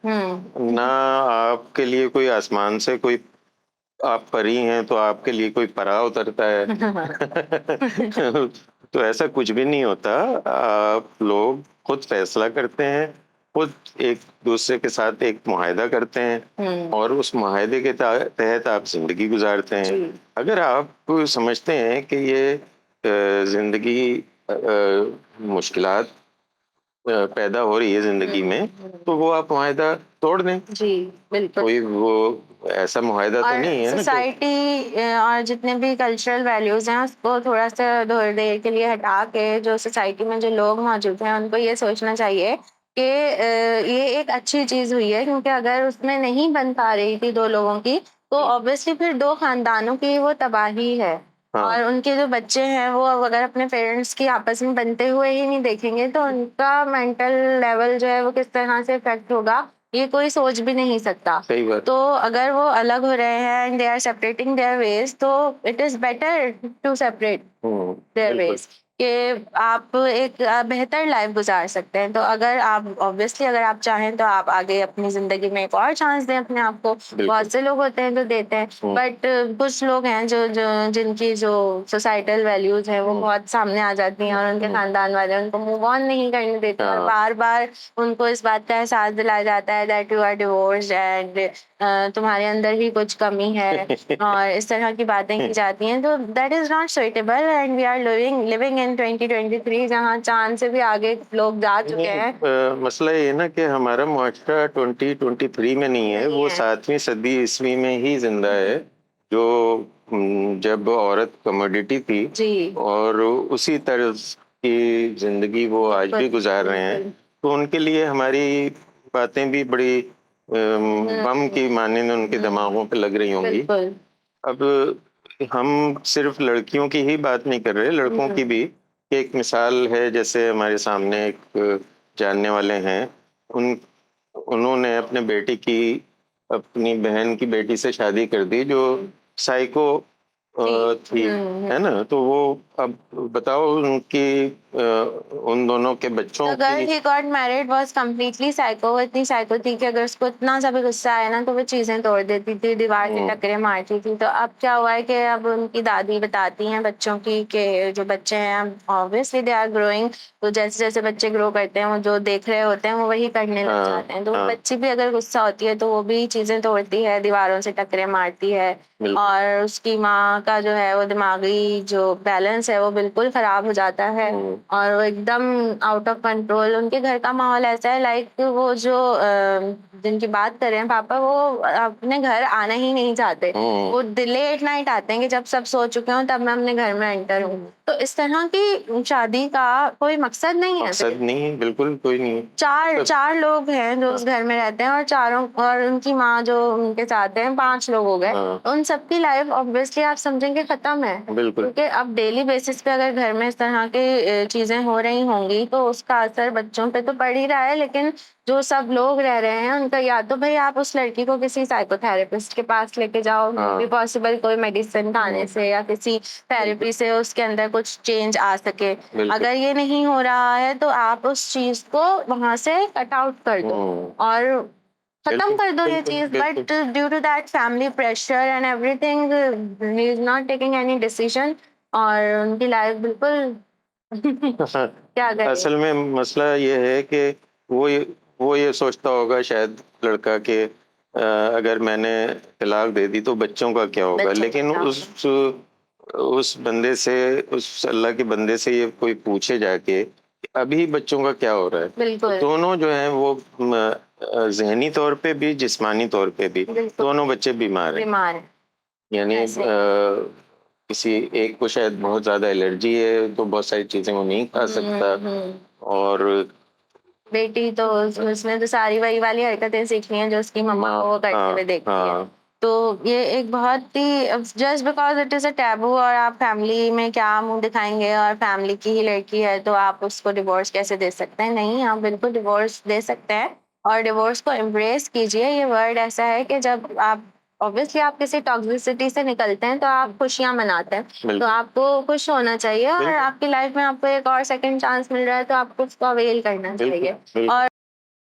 ना आपके लिए कोई आसमान से कोई, आप परी हैं तो आपके लिए कोई परा उतरता है। तो ऐसा कुछ भी नहीं होता। आप लोग खुद फैसला करते हैं, खुद एक दूसरे के साथ एक मुआहदा करते हैं और उस मुआहदे के तहत आप जिंदगी गुजारते हैं। अगर आप समझते हैं कि ये जिंदगी मुश्किलात पैदा हो रही है जिंदगी में, तो वो आप मुआहदा तोड़ दें। जी बिल्कुल। कोई वो ऐसा मुआहदा तो नहीं है ना कि सोसाइटी और जितने भी कल्चरल वैल्यूज हैं उसको थोड़ा सा थोड़ी देर के लिए हटा के, जो सोसाइटी में जो लोग मौजूद हैं उनको ये सोचना चाहिए कि ये एक अच्छी चीज हुई है, क्योंकि अगर उसमें नहीं बन पा रही थी दो लोगों की, तो ऑब्वियसली फिर दो खानदानों की वो तबाही है। हाँ, और उनके जो बच्चे हैं वो अगर अपने पेरेंट्स की आपस में बनते हुए ही नहीं देखेंगे, तो उनका मेंटल लेवल जो है वो किस तरह से इफेक्ट होगा, ये कोई सोच भी नहीं सकता। सही बात। तो अगर वो अलग हो रहे हैं and they are separating their ways, तो it is better to separate their बिल्कुल। वेज, कि आप एक बेहतर लाइफ गुजार सकते हैं। तो अगर आप ऑब्वियसली अगर आप चाहें तो आप आगे अपनी जिंदगी में एक और चांस दें अपने आप को। बहुत से लोग होते हैं जो देते हैं, बट कुछ लोग हैं जो जो जिनकी जो सोसाइटल वैल्यूज हैं वो बहुत सामने आ जाती हैं और उनके खानदान वाले उनको मूव ऑन नहीं करने देते और बार बार उनको इस बात का एहसास दिलाया जाता है that you are divorced and तुम्हारे अंदर ही कुछ कमी है और इस तरह की बातें की जाती हैं। तो that is not suitable and we are living in 2023, जहाँ चांद से भी आगे लोग जा चुके हैं। मसला ये है ना कि हमारा मुआशरा 2023 में नहीं है, वो 7वीं सदी ईस्वी में ही जिंदा है, जो जब औरत कमोडिटी थी जी और उसी तरह की जिंदगी वो आज भी गुजार रहे हैं। तो उनके लिए हमारी बातें भी बड़ी बम की मानिंद उनके दिमागों पे लग रही होंगी। बिल्कुल अब हम सिर्फ लड़कियों की ही बात नहीं कर रहे, लड़कों की भी। एक मिसाल है, जैसे हमारे सामने एक जानने वाले हैं, उन्होंने अपने बेटी की, अपनी बहन की बेटी से शादी कर दी जो साइको थी, है ना? तो वो अब बताओ उनकी उन दोनों के बच्चों The girl की he got married was completely psycho, वो इतनी साइको थी कि अगर उसको इतना सा भी गुस्सा आया ना तो वो चीजें तोड़ देती थी, दीवार से टकरे मारती थी। तो अब क्या हुआ है कि अब उनकी दादी बताती हैं बच्चों की कि जो बच्चे हैं ऑब्वियसली दे आर ग्रोइंग, तो जैसे जैसे बच्चे ग्रो करते हैं वो जो देख रहे होते हैं वो वही करने लग जाते हैं। तो बच्ची भी अगर गुस्सा होती है तो वो भी चीजें तोड़ती है, दीवारों से टकरे मारती है और उसकी माँ का जो है वो दिमागी जो बैलेंस है वो बिल्कुल खराब हो जाता है और वो एकदम आउट ऑफ कंट्रोल। उनके घर का माहौल ऐसा है लाइक वो जो जिनकी बात कर रहे हैं पापा, वो अपने घर आना ही नहीं चाहते। वो लेट नाइट आते हैं कि जब सब सो चुके हों तब मैं अपने घर में एंटर हूँ। तो इस तरह की शादी का कोई मकसद नहीं है, मकसद नहीं है, बिल्कुल कोई नहीं है। चार लोग हैं जो उस घर में रहते हैं और चारों और उनकी माँ जो उनके साथ हैं, 5 लोग हो गए। उन सबकी लाइफ ऑब्वियसली आप समझेंगे खत्म है, बिल्कुल। क्योंकि अब डेली बेसिस पे अगर घर में इस तरह की चीजें हो रही होंगी तो उसका असर बच्चों पे तो पड़ ही रहा है, लेकिन जो सब लोग रह रहे हैं उनका, या तो भाई आप उस लड़की को किसी साइकोथेरेपिस्ट के पास लेके जाओ, हाँ। भी पॉसिबल कोई मेडिसिन खाने से या किसी थेरेपी से उसके अंदर कुछ चेंज आ सके। अगर ये नहीं हो रहा है तो आप उस चीज को वहां से कट आउट कर दो और खत्म कर दो ये चीज। But due to that family pressure and everything, he is not taking any decision और उनकी लाइफ बिल्कुल क्या करें। असल में मसला ये है कि वो ये सोचता होगा शायद लड़का के अगर मैंने तलाक दे दी तो बच्चों का क्या होगा। लेकिन उस बंदे से, उस अल्लाह के बंदे से ये कोई पूछे जाके अभी बच्चों का क्या हो रहा है। बिल्कुल। दोनों जो है वो जहनी तौर पे भी जिस्मानी तौर पे भी दोनों बच्चे बीमार हैं। यानी किसी एक को शायद बहुत ज्यादा एलर्जी है तो बहुत सारी चीजें वो नहीं खा सकता, और बेटी तो उसने तो सारी वही वाली हरकतें सीखी हैं जो उसकी मम्मा को वो करते हुए देखती है। तो ये एक बहुत ही, just because it is a taboo और आप फैमिली में क्या मुंह दिखाएंगे, और फैमिली की ही लड़की है तो आप उसको डिवोर्स कैसे दे सकते हैं। नहीं, आप बिल्कुल डिवोर्स दे सकते हैं और डिवोर्स को एम्ब्रेस कीजिए। ये वर्ड ऐसा है कि जब आप ऑब्वियसली आप किसी टॉक्सिसिटी से निकलते हैं तो आप खुशियां मनाते हैं, तो आपको खुश होना चाहिए और आपकी लाइफ में आपको एक और सेकंड चांस मिल रहा है तो आपको उसको अवेल करना चाहिए। और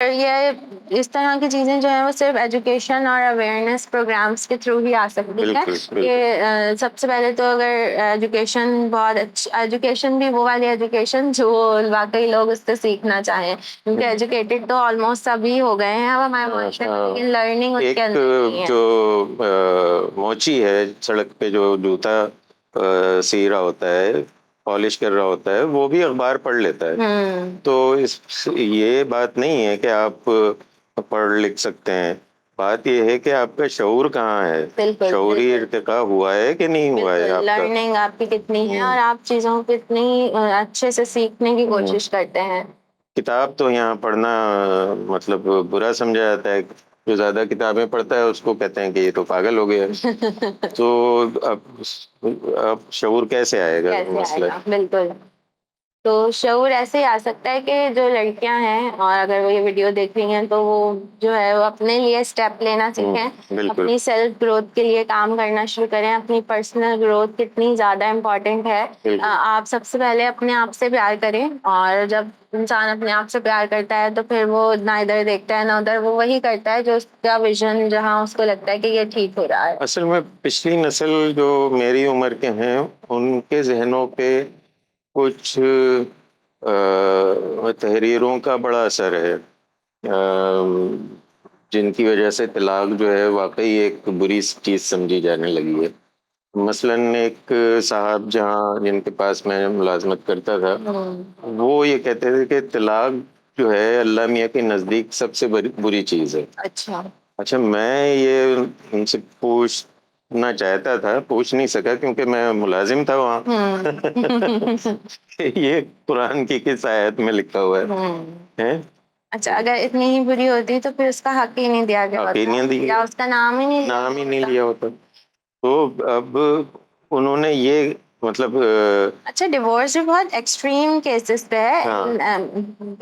ये इस तरह की चीजें जो है वो सिर्फ एजुकेशन और अवेयरनेस प्रोग्राम्स के थ्रू ही आ सकती है। ये सबसे पहले तो अगर एजुकेशन, बहुत अच्छी एजुकेशन भी वो वाली एजुकेशन जो वाकई लोग उससे सीखना चाहें, क्योंकि एजुकेटेड तो ऑलमोस्ट सभी हो गए हैं अब हमारे माशरे में, लेकिन लर्निंग उसके अंदर नहीं है। जो मोची है सड़क पे जो जूता सी रहा होता है, पॉलिश कर रहा होता है, वो भी अखबार पढ़ लेता है। तो ये बात नहीं है कि आप पढ़ लिख सकते हैं, बात ये है कि आपका शऊर कहाँ है, शऊरी इर्तिका हुआ है कि नहीं हुआ है, आपका लर्निंग आपकी कितनी है और आप चीजों को कितनी अच्छे से सीखने की कोशिश करते हैं। किताब तो यहाँ पढ़ना मतलब बुरा समझा जाता है। जो ज्यादा किताबें पढ़ता है उसको कहते हैं कि ये तो पागल हो गया। तो अब शऊर कैसे आएगा, मसला। बिल्कुल। तो शऊर ऐसे ही आ सकता है कि जो लड़कियां हैं और अगर वो ये वीडियो देख रही हैं तो वो जो है वो अपने लिए स्टेप लेना सीखें, अपनी सेल्फ ग्रोथ के लिए काम करना शुरू करें। अपनी पर्सनल ग्रोथ कितनी ज्यादा इम्पोर्टेंट है। आप सबसे पहले अपने आप से प्यार करें, और जब इंसान अपने आप से प्यार करता है तो फिर वो ना इधर देखता है ना उधर, वो वही करता है जो उसका विजन, जहाँ उसको लगता है कि ये ठीक हो रहा है। असल में पिछली नस्ल जो मेरी उम्र के हैं उनके जहनों पे कुछ तहरीरों का बड़ा असर है, जिनकी वजह से तलाक जो है वाकई एक बुरी चीज समझी जाने लगी है। मसलन एक साहब जहाँ जिनके पास मैं मुलाजमत करता था, वो ये कहते थे कि तलाक जो है अल्लाह मियाँ के नजदीक सबसे बुरी चीज है। अच्छा, मैं ये उनसे पूछना चाहता था, पूछ नहीं सका क्योंकि मैं मुलाजिम था वहाँ। ये कुरान की किस आयत में लिखा हुआ है? अच्छा, अगर इतनी ही बुरी होती तो फिर उसका हक ही नहीं दिया गया होता, या उसका नाम ही नहीं लिया होता। तो अब उन्होंने ये मतलब अच्छा, डिवोर्स भी बहुत एक्सट्रीम केसेस पे है।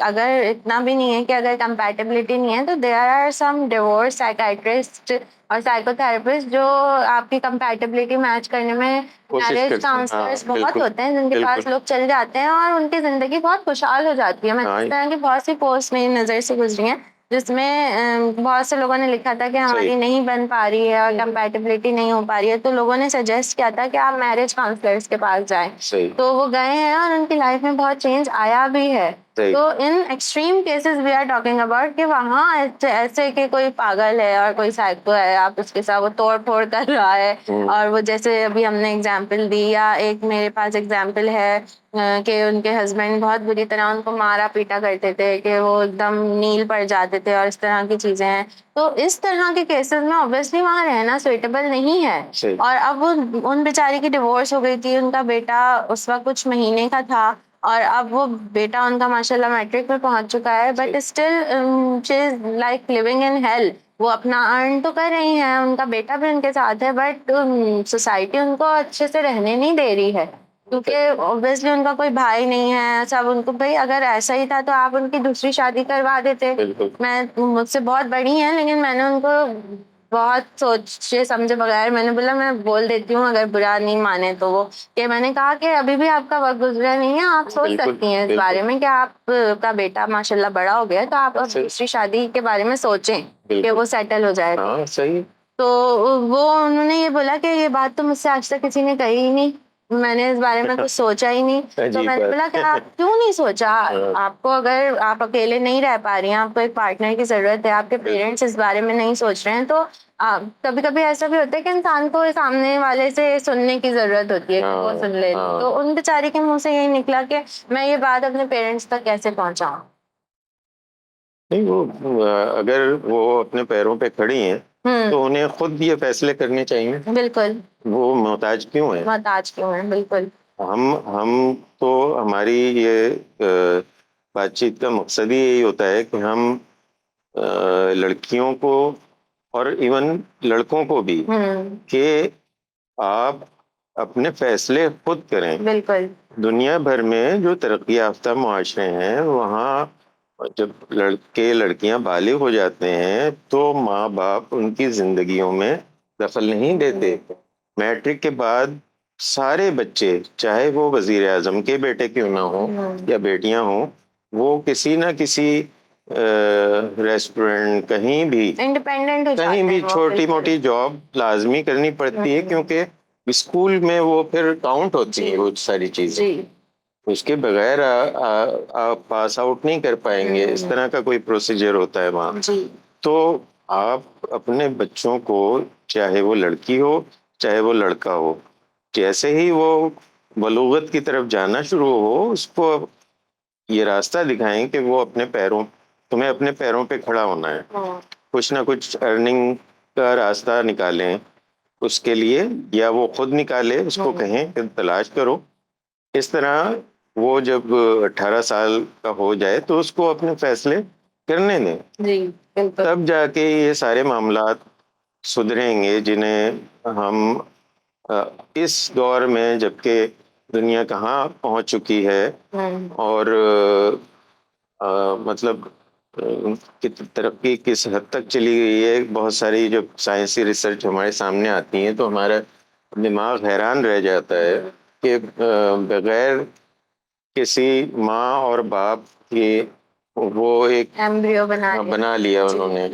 अगर इतना भी नहीं है कि अगर कंपैटिबिलिटी नहीं है तो there are some divorce psychiatrist और साइकोथेरेपिस्ट जो आपकी कंपैटिबिलिटी मैच करने में, मैरिज काउंसलर्स बहुत होते हैं जिनके पास लोग चले जाते हैं और उनकी जिंदगी बहुत खुशहाल हो जाती है। मैं इस तरह की बहुत सी पोस्ट मेरी नजर से गुजरी हैं जिसमें बहुत से लोगों ने लिखा था कि हमारी नहीं बन पा रही है और कंपैटिबिलिटी नहीं हो पा रही है, तो लोगों ने सजेस्ट किया था कि आप मैरिज काउंसलर्स के पास जाएं। तो वो गए हैं और उनकी लाइफ में बहुत चेंज आया भी है। तो in extreme cases we are talking about कि वहाँ ऐसे कि कोई पागल है और कोई साइको है, आप उसके साथ वो तोड़ फोड़ कर रहा है, और वो जैसे अभी हमने एग्जाम्पल दी, या एक मेरे पास एग्जाम्पल है कि उनके हस्बैंड बहुत बुरी तरह उनको मारा पीटा करते थे कि वो एकदम नील पड़ जाते थे और इस तरह की चीजें हैं। तो इस तरह के केसेस में ऑब्वियसली वहाँ रहना सुइटेबल नहीं है। और अब उन बेचारी की डिवोर्स हो गई थी, उनका बेटा उस वक्त कुछ महीने का था और अब वो बेटा उनका माशाल्लाह मैट्रिक में पहुंच चुका है, but still she is like living in hell. वो अपना अर्न तो कर रही हैं, उनका बेटा भी उनके साथ है, बट सोसाइटी उनको अच्छे से रहने नहीं दे रही है। क्योंकि ऑब्वियसली उनका कोई भाई नहीं है, सब उनको भाई अगर ऐसा ही था तो आप उनकी दूसरी शादी करवा देते। मैं मुझसे बहुत बड़ी हैं लेकिन मैंने उनको बहुत सोचे समझे बगैर मैंने बोला मैं बोल देती हूँ, अगर बुरा नहीं माने तो वो कि मैंने कहा कि अभी भी आपका वक्त गुजरा नहीं है, आप सोच सकती हैं इस बारे में कि आपका बेटा माशाल्लाह बड़ा हो गया है, तो आप अब दूसरी शादी के बारे में सोचें कि वो सेटल हो जाए। सही। तो वो उन्होंने ये बोला कि ये बात तो मुझसे आज तक किसी ने कही ही नहीं, मैंने इस बारे में कुछ सोचा ही नहीं। तो मैंने बोला कि आप क्यों नहीं सोचा? आपको अगर आप अकेले नहीं रह पा रही हैं, आपको एक पार्टनर की जरूरत है, आपके पेरेंट्स इस बारे में नहीं सोच रहे हैं, तो कभी कभी ऐसा भी होता है कि इंसान को सामने वाले से सुनने की जरूरत होती है कि वो सुन ले। तो उन बेचारी के मुंह से यही निकला कि मैं ये बात अपने पेरेंट्स तक कैसे पहुंचाऊं। नहीं, वो अगर वो अपने पैरों पे खड़ी हैं तो उन्हें खुद ये फैसले करने चाहिए। बिल्कुल। वो मोहताज क्यों है? मोहताज क्यों है, बिल्कुल। हम तो हमारी ये बातचीत का मकसद ही यही होता है कि हम लड़कियों को और इवन लड़कों को भी कि आप अपने फैसले खुद करें। बिल्कुल। दुनिया भर में जो तरक्की याफ्ता मुआशरे हैं वहाँ जब लड़के लड़कियां बालिग हो जाते हैं तो माँ बाप उनकी जिंदगियों में दखल नहीं देते। मैट्रिक के बाद सारे बच्चे, चाहे वो वजीर आजम के बेटे क्यों ना हो या बेटियां हो, वो किसी ना किसी रेस्टोरेंट कहीं भी इंडिपेंडेंट हो कहीं भी जाते हैं वो, छोटी बिल्कुल। मोटी जॉब लाजमी करनी पड़ती है, क्योंकि स्कूल में वो फिर काउंट होती है वो सारी चीजें। उसके बगैर आप पास आउट नहीं कर पाएंगे। इस तरह का कोई प्रोसीजर होता है वहाँ। तो आप अपने बच्चों को, चाहे वो लड़की हो चाहे वो लड़का हो, जैसे ही वो बलूगत की तरफ जाना शुरू हो उसको ये रास्ता दिखाएं कि वो अपने पैरों, तुम्हें अपने पैरों पे खड़ा होना है, कुछ ना कुछ अर्निंग का रास्ता निकालें उसके लिए, या वो खुद निकाले, उसको कहें कि तलाश करो। इस तरह वो जब 18 साल का हो जाए तो उसको अपने फैसले करने दें। तब जाके ये सारे मामलात सुधरेंगे जिन्हें हम इस दौर में, जबकि दुनिया कहाँ पहुंच चुकी है और मतलब कि तरक्की किस हद तक चली गई है। बहुत सारी जब साइंसी रिसर्च हमारे सामने आती है तो हमारा दिमाग हैरान रह जाता है कि बगैर किसी माँ और बाप के वो एक एम्ब्रियो बना लिया उन्होंने।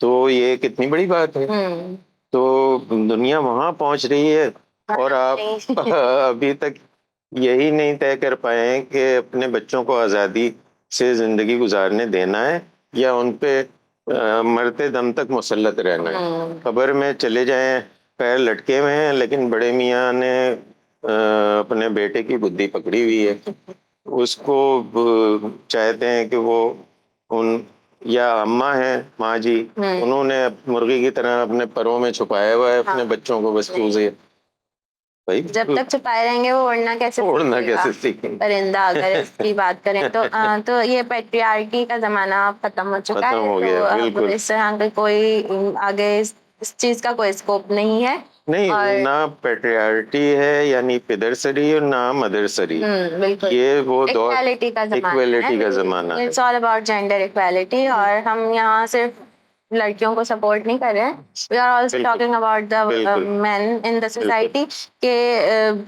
तो ये कितनी बड़ी बात है। तो दुनिया वहां पहुंच रही है और आप अभी तक यही नहीं तय कर पाए हैं कि अपने बच्चों को आज़ादी से जिंदगी गुजारने देना है या उन पे मरते दम तक मुसल्लत रहना है। कब्र में चले जाएं, पैर लटके हुए हैं, लेकिन बड़े मियाँ ने अपने बेटे की बुद्धि पकड़ी हुई है। उसको चाहते हैं कि वो उन, या अम्मा है, माँ जी, उन्होंने मुर्गी की तरह अपने परों में छुपाया हुआ है अपने बच्चों को, बस चूजे। भाई जब तक छुपाए रहेंगे वो उड़ना कैसे सीखेंगे परिंदा। अगर इसकी बात करें तो ये पैट्रियार्की का जमाना खत्म हो चुका है। हो गया, तो बिल्कुल। अब इस तरह का कोई आगे इस चीज का कोई स्कोप नहीं है। नहीं, ना पैट्रियार्टी है यानी पिदरसरी और ना मदरसरी। ये वो दौर इक्वालिटी का जमाना है। It's all about gender equality. और हम यहाँ सिर्फ लड़कियों को सपोर्ट नहीं कर रहे हैं, we are also talking about the men in the society कि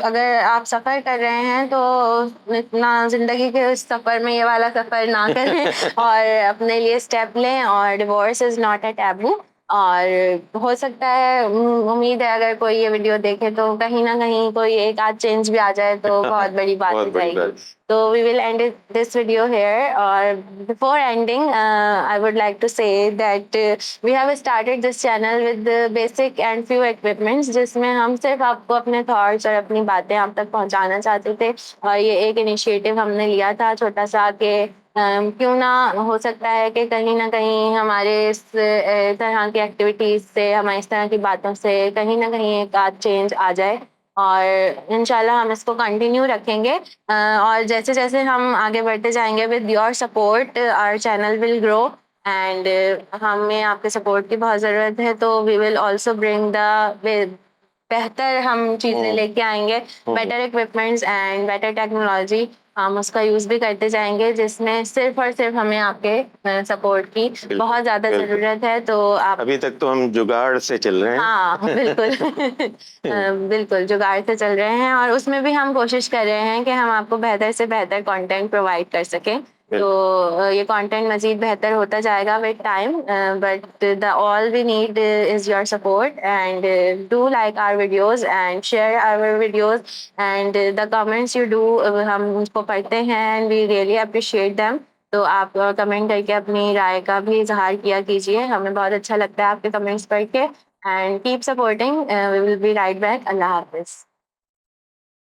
अगर आप सफर कर रहे हैं तो इतना जिंदगी के उस सफर में ये वाला सफर ना करें और अपने लिए स्टेप लें। और divorce is not a taboo. और हो सकता है, उम्मीद है अगर कोई ये वीडियो देखे तो कहीं ना कहीं कोई एक आध चेंज भी आ जाए तो बहुत बड़ी बात हो जाएगी। तो we will end this video here. Or before ending, I would like to say that we have started this channel with the basic and few equipments, जिसमें हम सिर्फ आपको अपने thoughts और अपनी बातें आप तक पहुंचाना चाहते थे। और ये एक इनिशिएटिव हमने लिया था छोटा सा कि क्यों ना, हो सकता है कि कहीं ना कहीं हमारे इस तरह की एक्टिविटीज से, हमारे इस तरह की बातों से कहीं ना कहीं एक आध चेंज आ जाए। और इंशाल्लाह हम इसको कंटिन्यू रखेंगे। और जैसे जैसे हम आगे बढ़ते जाएंगे, with your support our channel will grow. And हमें आपके सपोर्ट की बहुत ज़रूरत है। तो we will also bring the बेहतर हम चीज़ें लेके आएंगे, better equipments and better technology हम उसका यूज़ भी करते जाएंगे, जिसमें सिर्फ और सिर्फ हमें आपके सपोर्ट की बहुत ज़्यादा ज़रूरत है। तो आप अभी तक तो हम जुगाड़ से चल रहे हैं। हाँ बिल्कुल बिल्कुल जुगाड़ से चल रहे हैं, और उसमें भी हम कोशिश कर रहे हैं कि हम आपको बेहतर से बेहतर कंटेंट प्रोवाइड कर सकें। तो ये कंटेंट मजीद बेहतर होता जाएगा with time, but the all we need is your support and do like our videos and share our videos and the comments you do, हम उसको पढ़ते हैं and we really appreciate them. तो आप कमेंट करके अपनी राय का भी इजहार किया कीजिए, हमें बहुत अच्छा लगता है आपके कमेंट्स पढ़ के। And keep supporting, we will be right back. अल्लाह हाफिज।